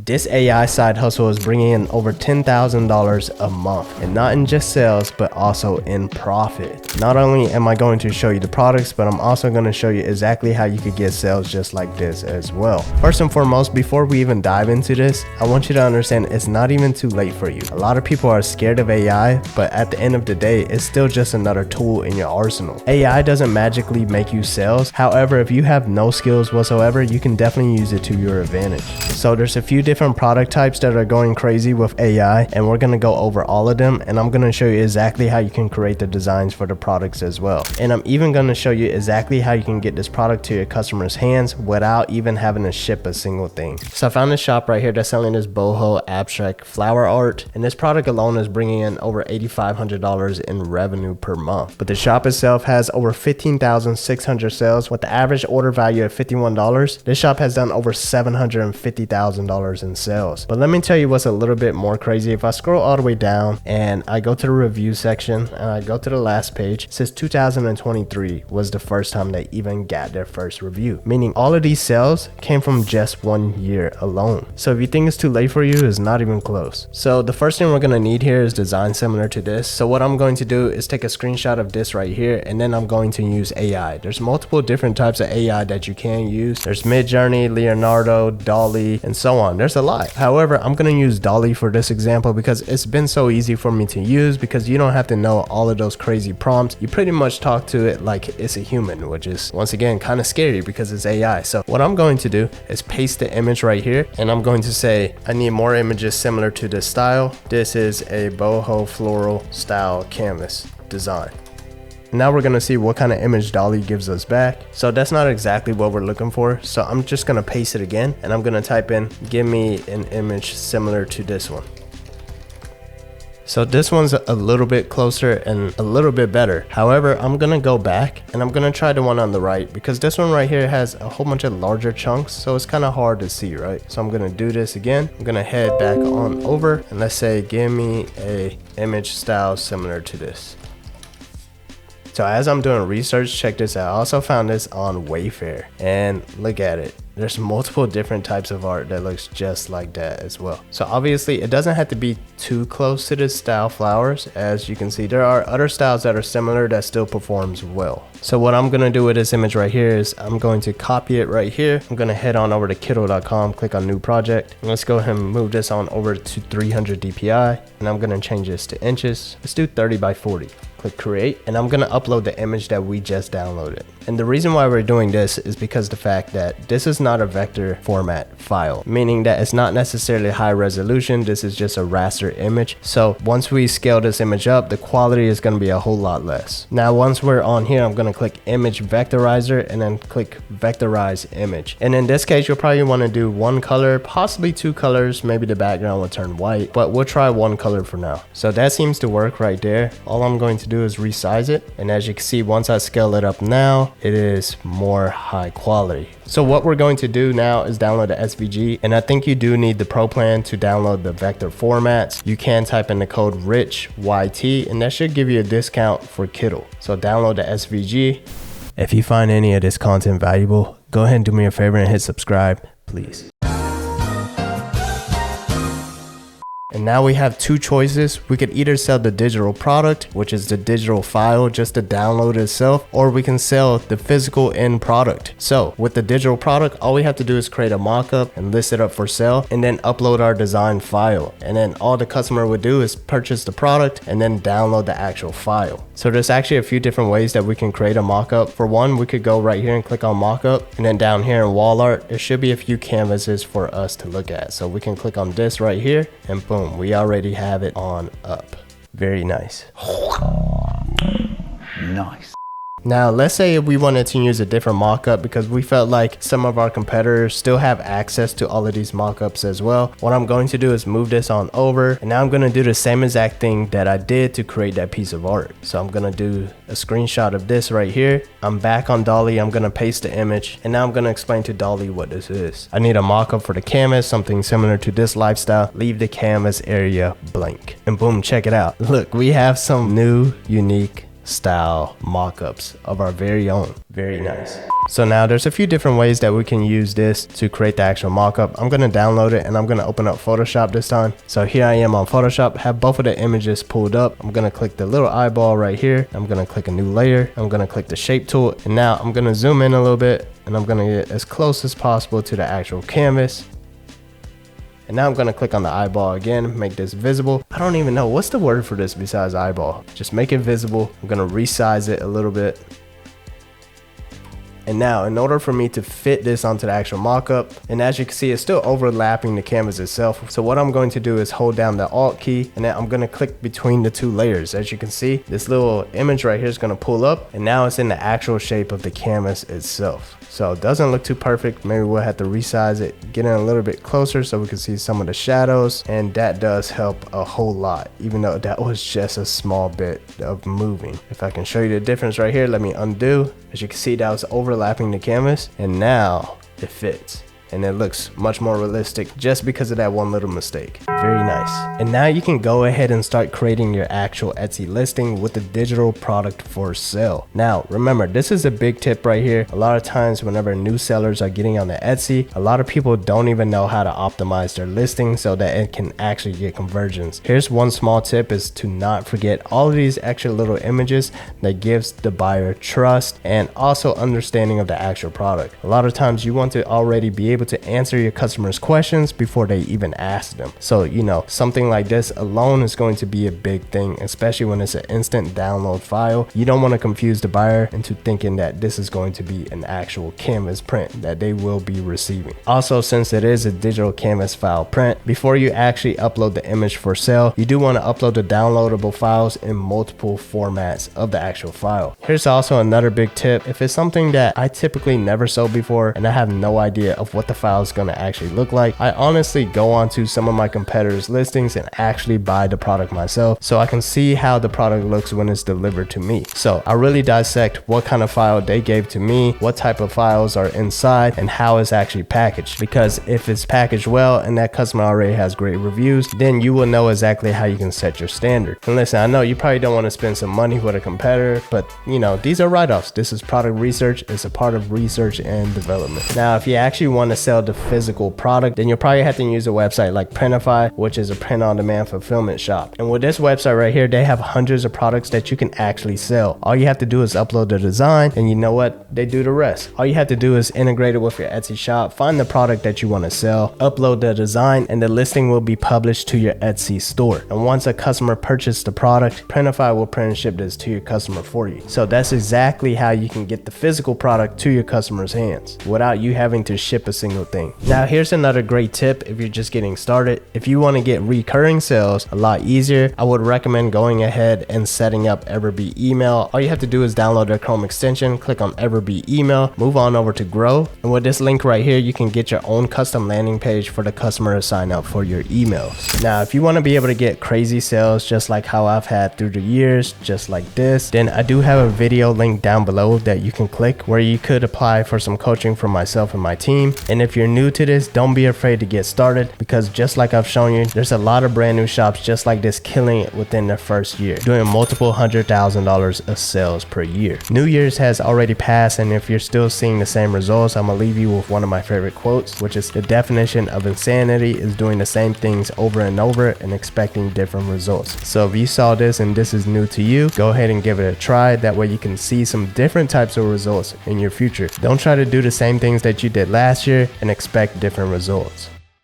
This AI side hustle is bringing in over $10,000 a month, and not in just sales, but also in profit. Not only am I going to show you the products, but I'm also going to show you exactly how you could get sales just like this as well. First and foremost, before we even dive into this, I want you to understand it's not even too late for you. A lot of people are scared of AI, but at the end of the day, it's still just another tool in your arsenal. AI doesn't magically make you sales. However, if you have no skills whatsoever, you can definitely use it to your advantage. So there's a few different product types that are going crazy with AI, and we're going to go over all of them, and I'm going to show you exactly how you can create the designs for the products as well. And I'm even going to show you exactly how you can get this product to your customers' hands without even having to ship a single thing. So I found this shop right here that's selling this boho abstract flower art, and this product alone is bringing in over $8,500 in revenue per month. But the shop itself has over 15,600 sales with the average order value of $51. This shop has done over $750,000 in sales. But let me tell you what's a little bit more crazy. If I scroll all the way down and I go to the review section and I go to the last page, it says 2023 was the first time they even got their first review, meaning all of these sales came from just 1 year alone. So if you think it's too late for you, it's not even close. So the first thing we're going to need here is design similar to this. So what I'm going to do is take a screenshot of this right here, and then I'm going to use AI. There's multiple different types of AI that you can use. There's Midjourney, Leonardo, DALL-E, and so on. There's a lot. However, I'm going to use DALL-E for this example because it's been so easy for me to use, because you don't have to know all of those crazy prompts. You pretty much talk to it like it's a human, which is once again kind of scary because it's AI. So what I'm going to do is paste the image right here, and I'm going to say I need more images similar to this style. This is a boho floral style canvas design. Now we're going to see what kind of image DALL-E gives us back. So that's not exactly what we're looking for. So I'm just going to paste it again, and I'm going to type in, give me an image similar to this one. So this one's a little bit closer and a little bit better. However, I'm going to go back and I'm going to try the one on the right, because this one right here has a whole bunch of larger chunks. So it's kind of hard to see, right? So I'm going to do this again. I'm going to head back on over, and let's say, give me a image style similar to this. So as I'm doing research, check this out. I also found this on Wayfair, and look at it. There's multiple different types of art that looks just like that as well. So obviously it doesn't have to be too close to this style flowers. As you can see, there are other styles that are similar that still performs well. So what I'm gonna do with this image right here is I'm going to copy it right here. I'm gonna head on over to Kiddle.com, click on new project. And let's go ahead and move this on over to 300 DPI. And I'm gonna change this to inches. Let's do 30 by 40. Click create, and I'm gonna upload the image that we just downloaded. And the reason why we're doing this is because the fact that this is not a vector format file, meaning that it's not necessarily high resolution. This is just a raster image. So once we scale this image up, the quality is gonna be a whole lot less. Now, once we're on here, I'm gonna click image vectorizer and then click vectorize image. And in this case, you'll probably wanna do one color, possibly two colors. Maybe the background will turn white, but we'll try one color for now. So that seems to work right there. All I'm going to do is resize it, and as you can see, once I scale it up now, it is more high quality. So what we're going to do now is download the SVG, and I think you do need the pro plan to download the vector formats. You can type in the code RICHYT, and that should give you a discount for Kiddle. So download the SVG. If you find any of this content valuable, go ahead and do me a favor and hit subscribe, please. And now we have two choices. We could either sell the digital product, which is the digital file, just to download itself, or we can sell the physical end product. So with the digital product, all we have to do is create a mockup and list it up for sale, and then upload our design file. And then all the customer would do is purchase the product and then download the actual file. So there's actually a few different ways that we can create a mockup. For one, we could go right here and click on mockup, and then down here in wall art, there should be a few canvases for us to look at. So we can click on this right here, and boom, we already have it on up. Very nice. Nice. Now, let's say we wanted to use a different mockup because we felt like some of our competitors still have access to all of these mockups as well. What I'm going to do is move this on over, and now I'm going to do the same exact thing that I did to create that piece of art. So I'm going to do a screenshot of this right here. I'm back on DALL-E. I'm going to paste the image, and now I'm going to explain to DALL-E what this is. I need a mockup for the canvas, something similar to this lifestyle. Leave the canvas area blank, and boom, check it out. Look, we have some new, unique style mockups of our very own. Very nice. So now there's a few different ways that we can use this to create the actual mockup. I'm gonna download it and I'm gonna open up Photoshop this time. So here I am on Photoshop, have both of the images pulled up. I'm gonna click the little eyeball right here. I'm gonna click a new layer. I'm gonna click the shape tool. And now I'm gonna zoom in a little bit and I'm gonna get as close as possible to the actual canvas. And now I'm gonna click on the eyeball again, make this visible. I don't even know, what's the word for this besides eyeball? Just make it visible. I'm gonna resize it a little bit. And now in order for me to fit this onto the actual mockup, and as you can see, it's still overlapping the canvas itself. So what I'm going to do is hold down the Alt key and then I'm gonna click between the two layers. As you can see, this little image right here is gonna pull up and now it's in the actual shape of the canvas itself. So it doesn't look too perfect. Maybe we'll have to resize it, get in a little bit closer so we can see some of the shadows. And that does help a whole lot, even though that was just a small bit of moving. If I can show you the difference right here, let me undo. As you can see, that was overlapping the canvas and now it fits. And it looks much more realistic just because of that one little mistake. Very nice. And now you can go ahead and start creating your actual Etsy listing with the digital product for sale. Now, remember, this is a big tip right here. A lot of times whenever new sellers are getting on the Etsy, a lot of people don't even know how to optimize their listing so that it can actually get conversions. Here's one small tip, is to not forget all of these extra little images that gives the buyer trust and also understanding of the actual product. A lot of times you want to already be able to answer your customers' questions before they even ask them. So, you know, something like this alone is going to be a big thing, especially when it's an instant download file. You don't want to confuse the buyer into thinking that this is going to be an actual canvas print that they will be receiving. Also, since it is a digital canvas file print, before you actually upload the image for sale, you do want to upload the downloadable files in multiple formats of the actual file. Here's also another big tip. If it's something that I typically never sold before and I have no idea of what the file is going to actually look like, I honestly go onto some of my competitors' listings and actually buy the product myself so I can see how the product looks when it's delivered to me. So I really dissect what kind of file they gave to me, what type of files are inside, and how it's actually packaged. Because if it's packaged well and that customer already has great reviews, then you will know exactly how you can set your standard. And listen, I know you probably don't want to spend some money with a competitor, but you know, these are write-offs. This is product research. It's a part of research and development. Now, if you actually want to sell the physical product, then you'll probably have to use a website like Printify, which is a print-on-demand fulfillment shop. And with this website right here, they have hundreds of products that you can actually sell. All you have to do is upload the design, and you know what? They do the rest. All you have to do is integrate it with your Etsy shop, find the product that you want to sell, upload the design, and the listing will be published to your Etsy store. And once a customer purchases the product, Printify will print and ship this to your customer for you. So that's exactly how you can get the physical product to your customer's hands without you having to ship a single thing. Now here's another great tip if you're just getting started. If you want to get recurring sales a lot easier, I would recommend going ahead and setting up Everb email. All you have to do is download their Chrome extension, click on Everb email, move on over to grow, and with this link right here, you can get your own custom landing page for the customer to sign up for your emails. Now if you want to be able to get crazy sales just like how I've had through the years, just like this, then I do have a video link down below that you can click where you could apply for some coaching from myself and my team. And if you're new to this, don't be afraid to get started, because just like I've shown you, there's a lot of brand new shops just like this killing it within their first year, doing multiple $100,000 of sales per year. New Year's has already passed, and if you're still seeing the same results, I'm gonna leave you with one of my favorite quotes, which is the definition of insanity is doing the same things over and over and expecting different results. So if you saw this and this is new to you, go ahead and give it a try. That way you can see some different types of results in your future. Don't try to do the same things that you did last year and expect different results.